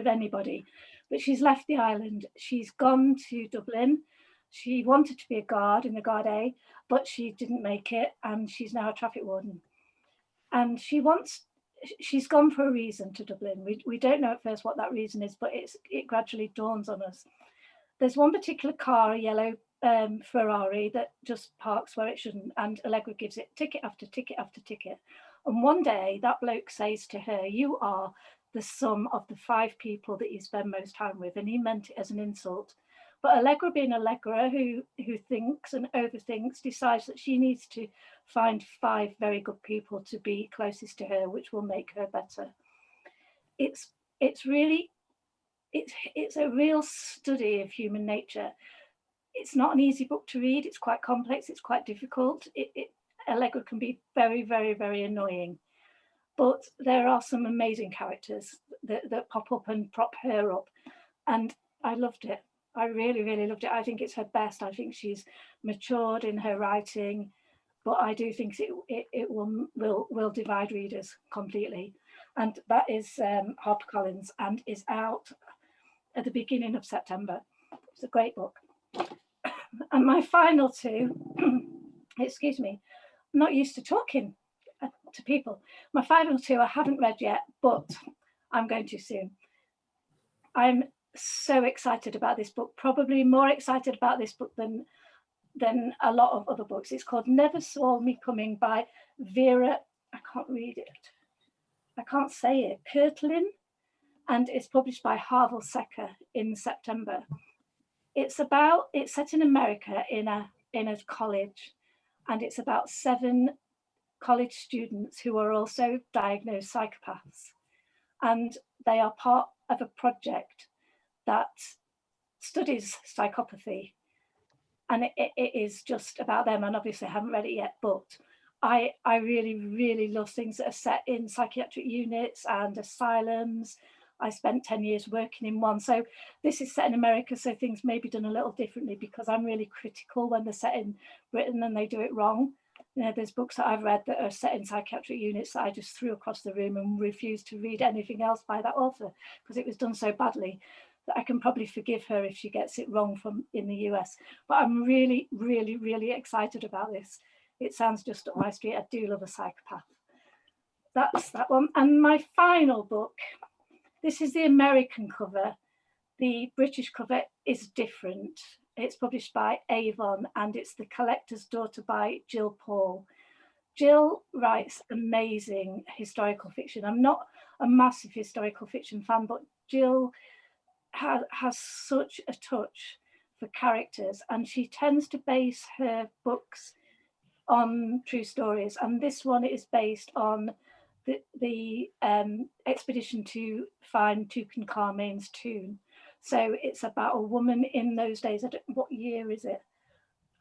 [SPEAKER 2] anybody, but she's left the island. She's gone to Dublin. She wanted to be a guard in the Garda, but she didn't make it, and she's now a traffic warden. And she's gone for a reason to Dublin. We don't know at first what that reason is, but it gradually dawns on us. There's one particular car, a yellow Ferrari, that just parks where it shouldn't, and Allegra gives it ticket after ticket after ticket. And one day that bloke says to her, "You are the sum of the 5 people that you spend most time with," and he meant it as an insult. But Allegra, being Allegra, who thinks and overthinks, decides that she needs to find 5 very good people to be closest to her, which will make her better. It's a real study of human nature. It's not an easy book to read. It's quite complex. It's quite difficult. Allegra can be very, very, very annoying. But there are some amazing characters that pop up and prop her up. And I loved it. I really, really loved it. I think it's her best. I think she's matured in her writing, but I do think it will divide readers completely. And that is HarperCollins and is out at the beginning of September. It's a great book. And my final 2, excuse me, I'm not used to talking to people. My final 2 I haven't read yet, but I'm going to soon. I'm so excited about this book, probably more excited about this book than a lot of other books. It's called Never Saw Me Coming by Vera, I can't read it, I can't say it, Kirtlin, and it's published by Harvel Secker in September. It's set in America in a college, and it's about 7 college students who are also diagnosed psychopaths, and they are part of a project that studies psychopathy, and it is just about them. And obviously I haven't read it yet, but I really, really love things that are set in psychiatric units and asylums. I spent 10 years working in one. So this is set in America, so things may be done a little differently, because I'm really critical when they're set in Britain and they do it wrong. You know, there's books that I've read that are set in psychiatric units that I just threw across the room and refused to read anything else by that author because it was done so badly that I can probably forgive her if she gets it wrong from in the US. But I'm really, really, really excited about this. It sounds just up my street. I do love a psychopath. That's that one. And my final book, this is the American cover. The British cover is different. It's published by Avon, and it's The Collector's Daughter by Jill Paul. Jill writes amazing historical fiction. I'm not a massive historical fiction fan, but Jill has such a touch for characters, and she tends to base her books on true stories. And this one is based on the expedition to find Tutankhamun's tomb. So it's about a woman in those days. What year is it?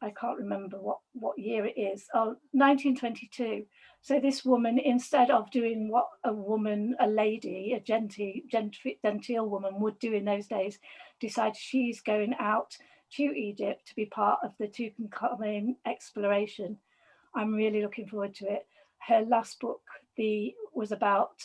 [SPEAKER 2] I can't remember what year it is. Oh, 1922. So this woman, instead of doing what a lady, a genteel woman would do in those days, decides she's going out to Egypt to be part of the Tutankhamun exploration. I'm really looking forward to it. Her last book was about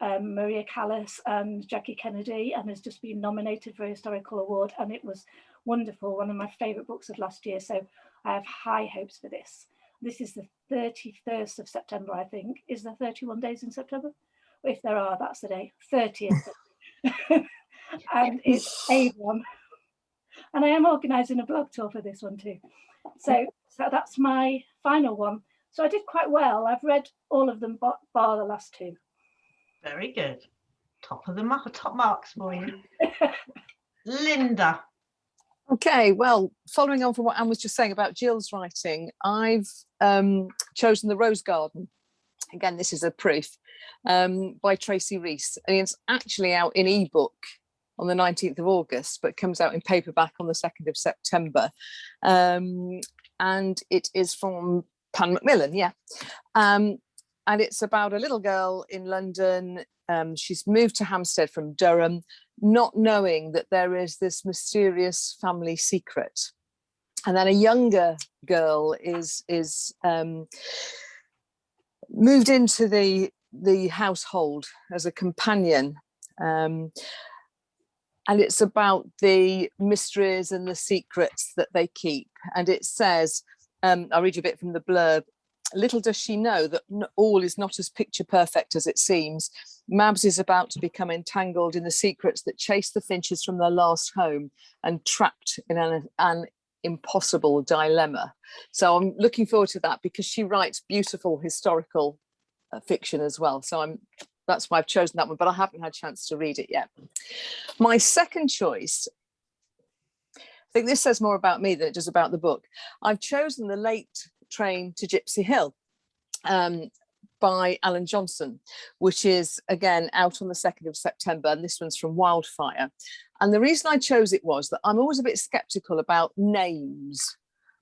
[SPEAKER 2] Maria Callas and Jackie Kennedy, and has just been nominated for a historical award, and it was wonderful. One of my favourite books of last year, so I have high hopes for this. This is the 31st of September, I think. Is there 31 days in September? If there are, that's the day, 30th. And it's Avon. And I am organising a blog tour for this one too. So that's my final one. So I did quite well. I've read all of them bar the last 2.
[SPEAKER 1] Very good. Top marks for you. Linda.
[SPEAKER 3] Okay, well, following on from what Anne was just saying about Jill's writing, I've chosen The Rose Garden. Again, this is a proof by Tracy Rees. And it's actually out in ebook on the 19th of August, but comes out in paperback on the 2nd of September. And it is from Pan Macmillan, yeah. And it's about a little girl in London. She's moved to Hampstead from Durham, not knowing that there is this mysterious family secret. And then a younger girl is moved into the household as a companion. And it's about the mysteries and the secrets that they keep. And it says, I'll read you a bit from the blurb. Little does she know that all is not as picture perfect as it seems. Mabs is about to become entangled in the secrets that chase the Finches from their last home and trapped in an impossible dilemma. So I'm looking forward to that, because she writes beautiful historical fiction as well. So that's why I've chosen that one, but I haven't had a chance to read it yet. My second choice, I think this says more about me than it does about the book. I've chosen The Late Train to Gypsy Hill by Alan Johnson, which is again out on the 2nd of September, and this one's from Wildfire. And the reason I chose it was that I'm always a bit skeptical about names,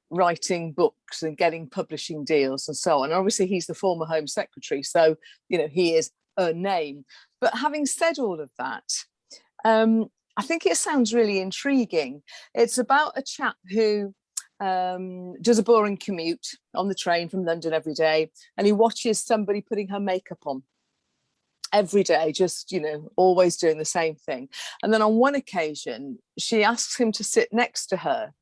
[SPEAKER 3] writing books and getting publishing deals and so on. And obviously he's the former Home Secretary, so he is a name. But having said all of that, I think it sounds really intriguing. It's about a chap who does a boring commute on the train from London every day, and he watches somebody putting her makeup on every day, just always doing the same thing. And then on one occasion she asks him to sit next to her,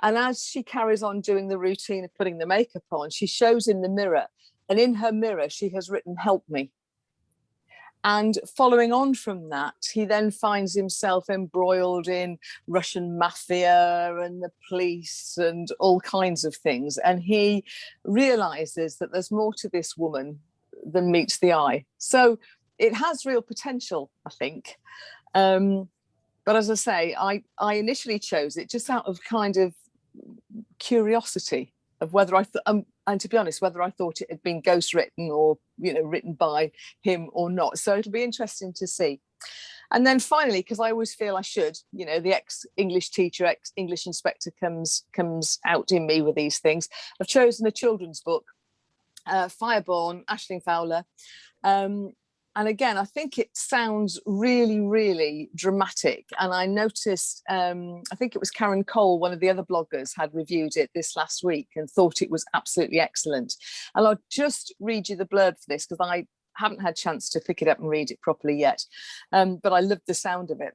[SPEAKER 3] and as she carries on doing the routine of putting the makeup on, she shows him the mirror, and in her mirror she has written "Help me." And following on from that, he then finds himself embroiled in Russian mafia and the police and all kinds of things. And he realizes that there's more to this woman than meets the eye. So it has real potential, I think. But as I say, I initially chose it just out of kind of curiosity of whether and to be honest, whether I thought it had been ghostwritten or, written by him or not. So it'll be interesting to see. And then finally, because I always feel I should, the ex-English teacher, ex-English inspector comes out in me with these things. I've chosen a children's book, Fireborn, Aisling Fowler. And again, I think it sounds really, really dramatic. And I noticed, I think it was Karen Cole, one of the other bloggers, had reviewed it this last week and thought it was absolutely excellent. And I'll just read you the blurb for this, because I haven't had a chance to pick it up and read it properly yet. But I loved the sound of it.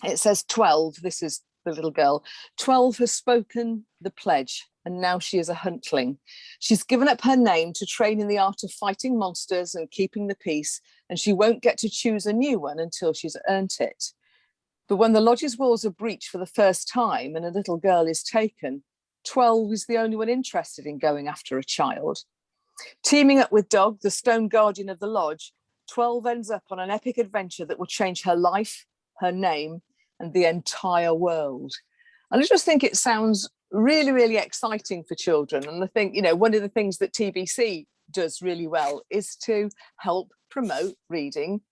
[SPEAKER 3] It says 12, this is the little girl, 12 has spoken the pledge, and now she is a huntling. She's given up her name to train in the art of fighting monsters and keeping the peace, and she won't get to choose a new one until she's earned it. But when the lodge's walls are breached for the first time and a little girl is taken, 12 is the only one interested in going after a child. Teaming up with Dog, the stone guardian of the lodge, 12 ends up on an epic adventure that will change her life, her name, and the entire world. And I just think it sounds really, really exciting for children. And I think, one of the things that TBC does really well is to help promote reading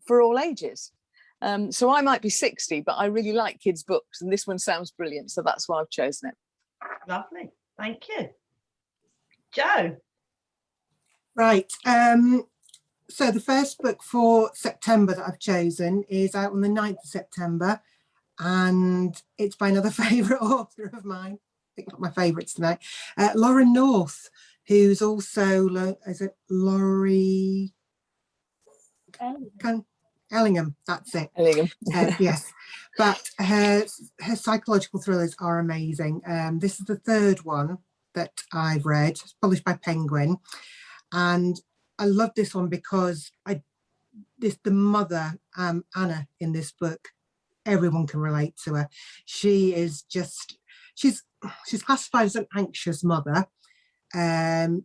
[SPEAKER 3] for all ages. So I might be 60, but I really like kids' books, and this one sounds brilliant. So that's why I've chosen it.
[SPEAKER 1] Lovely. Thank you. Jo.
[SPEAKER 4] Right. So the first book for September that I've chosen is out on the 9th of September, and it's by another favourite author of mine. I think not my favourites tonight. Lauren North, who's also, is it Laurie Ellingham? That's it.
[SPEAKER 3] Ellingham.
[SPEAKER 4] Yes, but her psychological thrillers are amazing. This is the third one that I've read. It's published by Penguin, and I love this one because the mother, Anna, in this book, everyone can relate to her. She is just, she's classified as an anxious mother.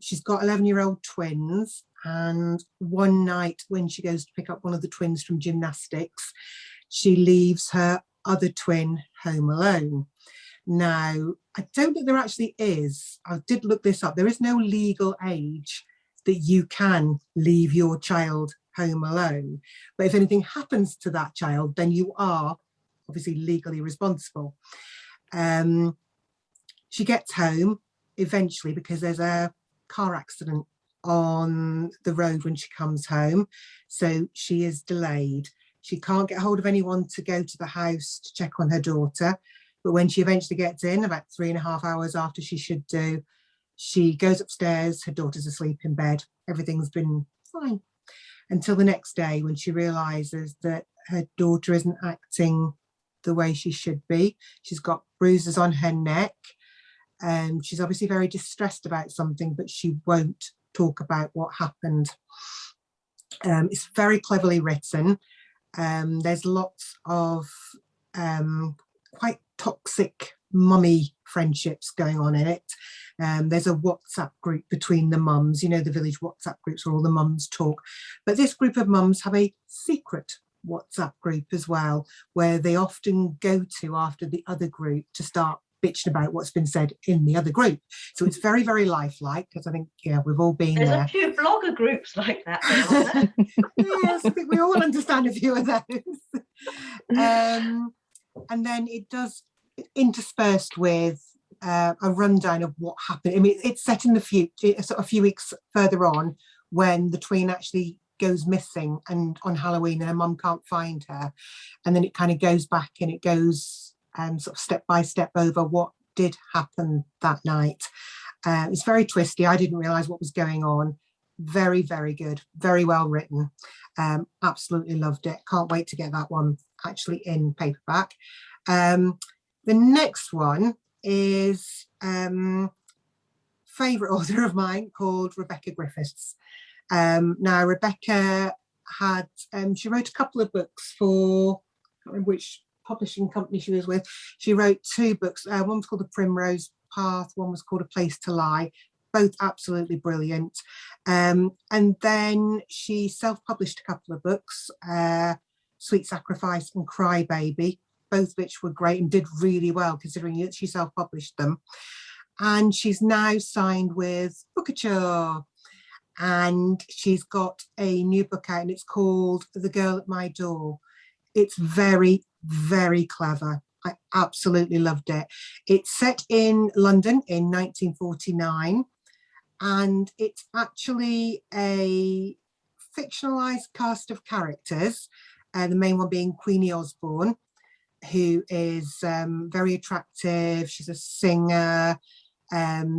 [SPEAKER 4] She's got 11-year-old twins, and one night when she goes to pick up one of the twins from gymnastics, she leaves her other twin home alone. Now, I don't think there actually is. I did look this up. There is no legal age that you can leave your child home alone. But if anything happens to that child, then you are obviously legally responsible. She gets home eventually because there's a car accident on the road when she comes home. So she is delayed. She can't get hold of anyone to go to the house to check on her daughter. But when she eventually gets in, about 3.5 hours after she should do, she goes upstairs, her daughter's asleep in bed. Everything's been fine until the next day when she realizes that her daughter isn't acting the way she should be. She's got bruises on her neck. She's obviously very distressed about something, but she won't talk about what happened. It's very cleverly written. There's lots of quite toxic mummy friendships going on in it. There's a WhatsApp group between the mums, you know, the village WhatsApp groups where all the mums talk. But this group of mums have a secret WhatsApp group as well, where they often go to after the other group to start bitching about what's been said in the other group. So it's very, very lifelike, because I think, yeah, we've all been
[SPEAKER 1] There's
[SPEAKER 4] there.
[SPEAKER 1] a few blogger groups like that there, aren't there?
[SPEAKER 4] Yes, I think we all understand a few of those. And then it does interspersed with a rundown of what happened. I mean, it's set in the future, sort of a few weeks further on, when the tween actually goes missing and on Halloween and her mum can't find her. And then it kind of goes back and it goes sort of step by step over what did happen that night. It's very twisty. I didn't realise what was going on. Very, very good. Very well written. Absolutely loved it. Can't wait to get that one actually in paperback. The next one is favourite author of mine called Rebecca Griffiths. Now, Rebecca had, she wrote a couple of books for, I can't remember which publishing company she was with. She wrote 2 books. One was called The Primrose Path, one was called A Place to Lie. Both absolutely brilliant. And then she self-published a couple of books, Sweet Sacrifice and Cry Baby, both which were great and did really well considering that she self-published them. And she's now signed with Bookouture, and she's got a new book out and it's called The Girl at My Door. It's very, very clever. I absolutely loved it. It's set in London in 1949, and it's actually a fictionalized cast of characters, the main one being Queenie Osborne, who is very attractive. She's a singer.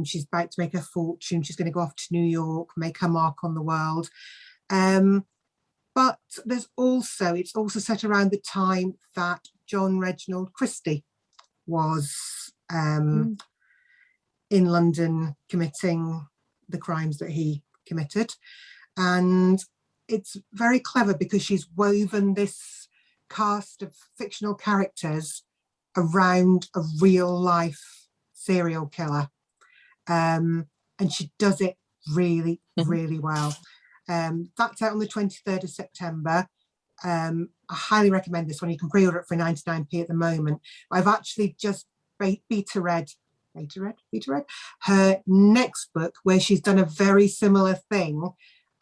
[SPEAKER 4] She's about to make her fortune. She's going to go off to New York, make her mark on the world. But it's also set around the time that John Reginald Christie was in London committing the crimes that he committed. And it's very clever because she's woven this cast of fictional characters around a real life serial killer. And she does it really, really well. That's out on the 23rd of September. I highly recommend this one. You can pre-order it for 99p at the moment. I've actually just beta read her next book, where she's done a very similar thing,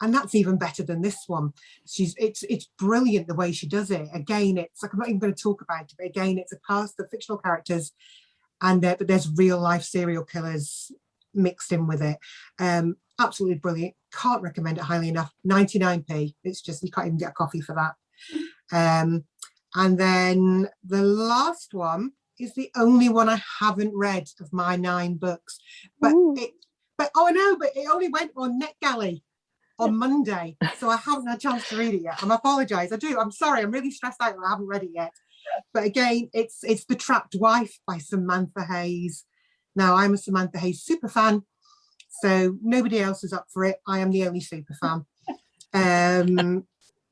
[SPEAKER 4] and that's even better than this one. It's brilliant the way she does it. Again, it's like, I'm not even going to talk about it, but again, it's a cast of fictional characters, and but there's real life serial killers mixed in with it. Absolutely brilliant. Can't recommend it highly enough. 99p. It's just, you can't even get a coffee for that. And then the last one is the only one I haven't read of my 9 books, but it only went on NetGalley on Monday, so I haven't had a chance to read it yet. I apologise. I'm sorry. I'm really stressed out that I haven't read it yet. But again, it's The Trapped Wife by Samantha Hayes. Now, I'm a Samantha Hayes super fan, so nobody else is up for it. I am the only super fan.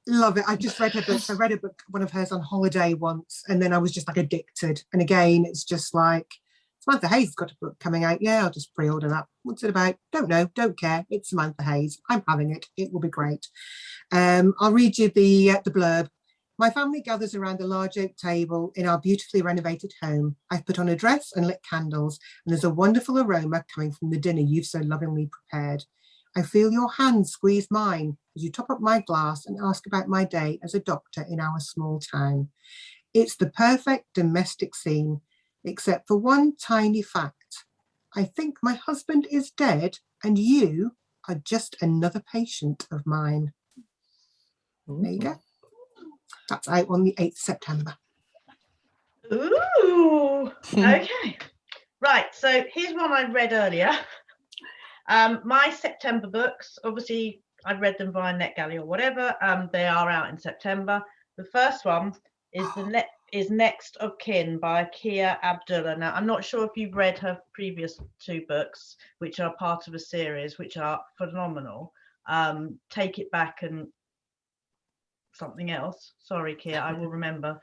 [SPEAKER 4] Love it. I just read her books. I read a book, one of hers, on holiday once, and then I was just like addicted. And again, it's just like, Samantha Hayes has got a book coming out. Yeah, I'll just pre-order that. What's it about? Don't know, don't care. It's Samantha Hayes. I'm having it. It will be great. I'll read you the blurb. My family gathers around the large oak table in our beautifully renovated home. I've put on a dress and lit candles, and there's a wonderful aroma coming from the dinner you've so lovingly prepared. I feel your hand squeeze mine as you top up my glass and ask about my day as a doctor in our small town. It's the perfect domestic scene, except for one tiny fact. I think my husband is dead and you are just another patient of mine. There you go. That's out on the 8th September.
[SPEAKER 1] Ooh, okay. Right, so here's one I read earlier. My September books, obviously I've read them via NetGalley or whatever. They are out in September. The first one is Next of Kin by Kia Abdullah. Now, I'm not sure if you've read her previous 2 books, which are part of a series, which are phenomenal. Take It Back and something else. Sorry, Kia, I will remember.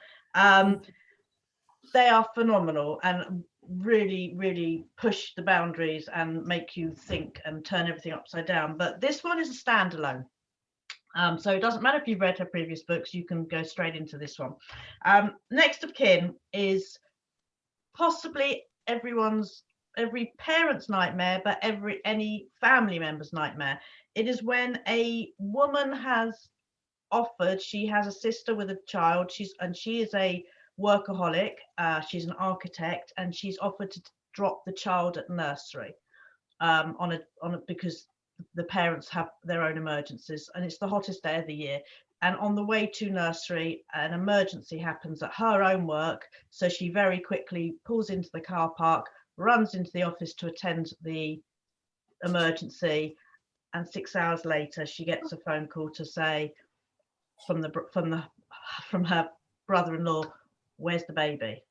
[SPEAKER 1] They are phenomenal and really, really push the boundaries and make you think and turn everything upside down. But this one is a standalone. So it doesn't matter if you've read her previous books, you can go straight into this one. Next of Kin is possibly every parent's nightmare, but any family member's nightmare. It is when a woman has offered, she has a sister with a child, she is a workaholic, she's an architect, and she's offered to drop the child at nursery because the parents have their own emergencies, and it's the hottest day of the year. And on the way to nursery, an emergency happens at her own work, so she very quickly pulls into the car park, runs into the office to attend the emergency, and 6 hours later she gets a phone call to say from her brother-in-law, where's the baby?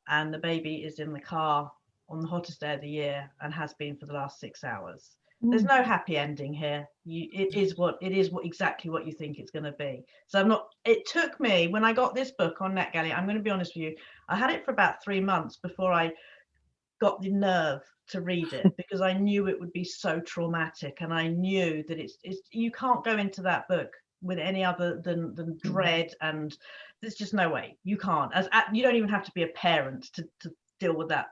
[SPEAKER 1] And the baby is in the car on the hottest day of the year and has been for the last 6 hours. There's no happy ending here. It is exactly what you think it's going to be. So it took me, when I got this book on NetGalley, I'm going to be honest with you, I had it for about 3 months before I got the nerve to read it, because I knew it would be so traumatic, and I knew that it's you can't go into that book with any other than dread, and there's just no way you can't. You don't even have to be a parent to deal with that.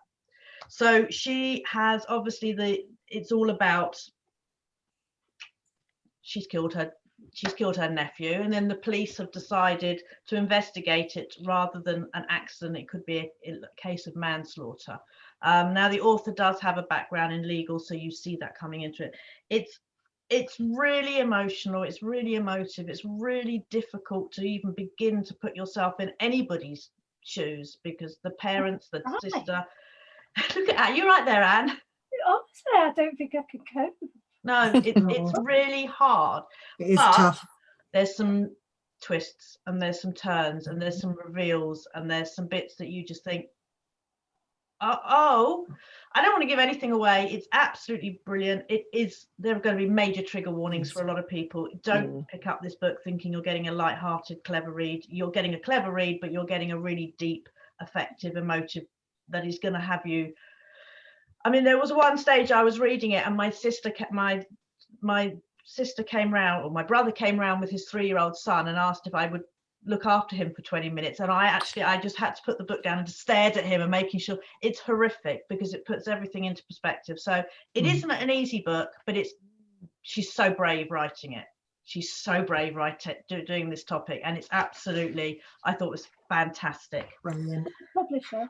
[SPEAKER 1] So she has obviously it's all about, she's killed her nephew, and then the police have decided to investigate it rather than an accident. It could be a case of manslaughter. Now the author does have a background in legal, so you see that coming into it. It's really emotional, it's really emotive, it's really difficult to even begin to put yourself in anybody's shoes, because the parents, the sister, look at you right there, Anne.
[SPEAKER 2] Honestly, I don't think I could cope with it.
[SPEAKER 1] No, it's really hard.
[SPEAKER 4] It is tough.
[SPEAKER 1] There's some twists and there's some turns and there's some reveals and there's some bits that you just think, oh, I don't want to give anything away. It's absolutely brilliant. There are going to be major trigger warnings for a lot of people. Don't pick up this book thinking you're getting a light-hearted, clever read. You're getting a clever read, but you're getting a really deep, effective, emotive that is going to have you. I mean, there was one stage I was reading it and my sister came round, or my brother came round with his 3-year-old son and asked if I would look after him for 20 minutes. And I just had to put the book down and just stared at him and making sure. It's horrific because it puts everything into perspective. So it isn't an easy book, but she's so brave writing it. She's so brave doing this topic. And it's absolutely, I thought it was fantastic.
[SPEAKER 4] Brilliant.
[SPEAKER 2] Publisher.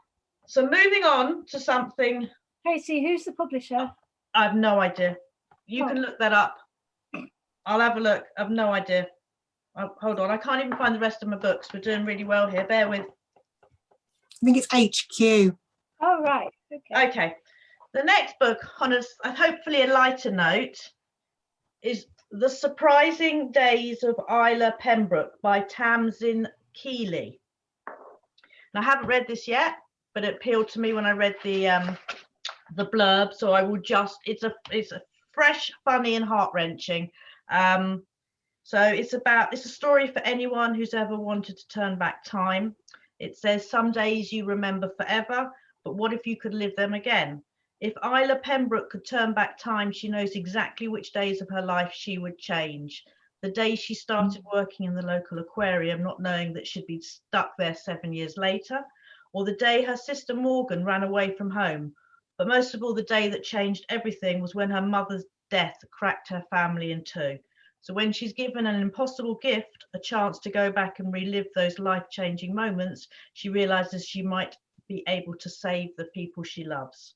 [SPEAKER 1] So moving on to something.
[SPEAKER 2] Tracy, who's the publisher?
[SPEAKER 1] I have no idea. You can look that up. I'll have a look. I have no idea. Hold on, I can't even find the rest of my books. We're doing really well here. Bear with.
[SPEAKER 4] I think it's HQ.
[SPEAKER 2] Oh, right.
[SPEAKER 1] Okay. The next book, on hopefully a lighter note, is The Surprising Days of Isla Pembroke by Tamsin Keeley. Now, I haven't read this yet, but it appealed to me when I read the blurb, so I will it's a fresh, funny and heart-wrenching. So it's a story for anyone who's ever wanted to turn back time. It says, some days you remember forever, but what if you could live them again? If Isla Pembroke could turn back time, she knows exactly which days of her life she would change. the day she started working in the local aquarium, not knowing that she'd be stuck there 7 years later, or the day her sister Morgan ran away from home. But most of all, the day that changed everything was when her mother's death cracked her family in two. So when she's given an impossible gift, a chance to go back and relive those life-changing moments, she realizes she might be able to save the people she loves.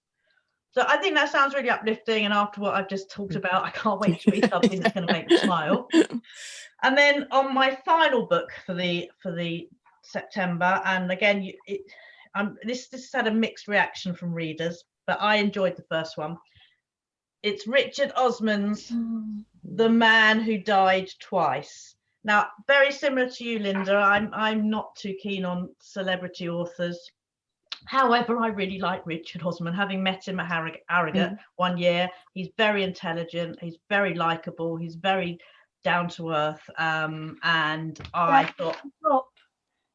[SPEAKER 1] So I think that sounds really uplifting, and after what I've just talked about, I can't wait to read something that's going to make me smile. And then on my final book for the September, and again, this had a mixed reaction from readers, but I enjoyed the first one. It's Richard Osman's The Man Who Died Twice. Now, very similar to you, Linda, I'm not too keen on celebrity authors. However, I really like Richard Osman, having met him at Harrogate 1 year. He's very intelligent, he's very likable, he's very down to earth, and I thought...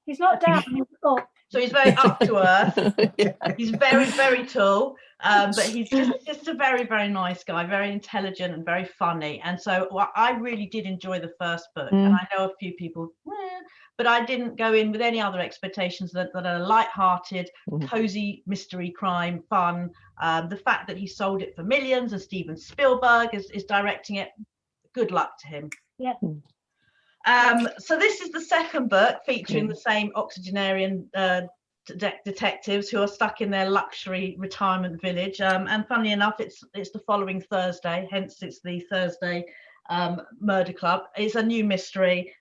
[SPEAKER 2] He's not down, he's up.
[SPEAKER 1] So he's very up to earth. He's very, very tall, but he's just a very, very nice guy, very intelligent and very funny. And so I really did enjoy the first book. And I know a few people, but I didn't go in with any other expectations that are light-hearted, cozy mystery crime fun. The fact that he sold it for millions and Steven Spielberg is directing it, good luck to him.
[SPEAKER 2] Yeah.
[SPEAKER 1] So this is the second book featuring the same octogenarian detectives who are stuck in their luxury retirement village, and funnily enough it's the following Thursday, hence it's the Thursday murder club. It's a new mystery.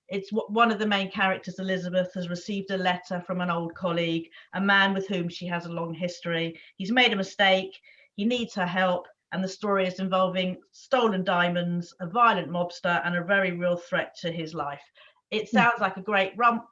[SPEAKER 1] It's one of the main characters, Elizabeth, has received a letter from an old colleague, a man with whom she has a long history. He's made a mistake, he needs her help, and the story is involving stolen diamonds, a violent mobster, and a very real threat to his life. It sounds like a great romp,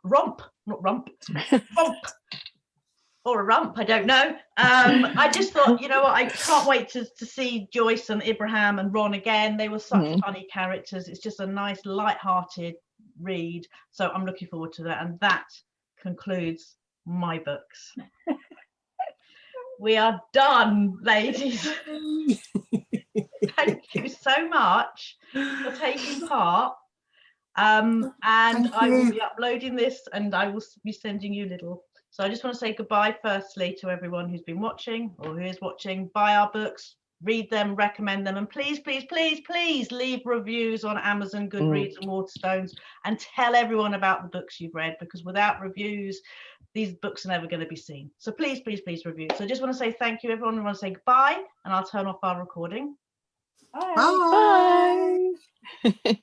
[SPEAKER 1] or a rump, I don't know. I just thought, you know what, I can't wait to see Joyce and Ibrahim and Ron again. They were such funny characters. It's just a nice, light-hearted read. So I'm looking forward to that. And that concludes my books. We are done, ladies. Thank you so much for taking part. And I will be uploading this and I will be sending you little. So I just want to say goodbye firstly to everyone who's been watching or who is watching. Buy our books, read them, recommend them, and please, please, please, please leave reviews on Amazon, Goodreads and Waterstones, and tell everyone about the books you've read, because without reviews, these books are never going to be seen. So please, please, please review. So I just want to say thank you, everyone. I want to say goodbye, and I'll turn off our recording.
[SPEAKER 4] Bye.
[SPEAKER 3] Bye.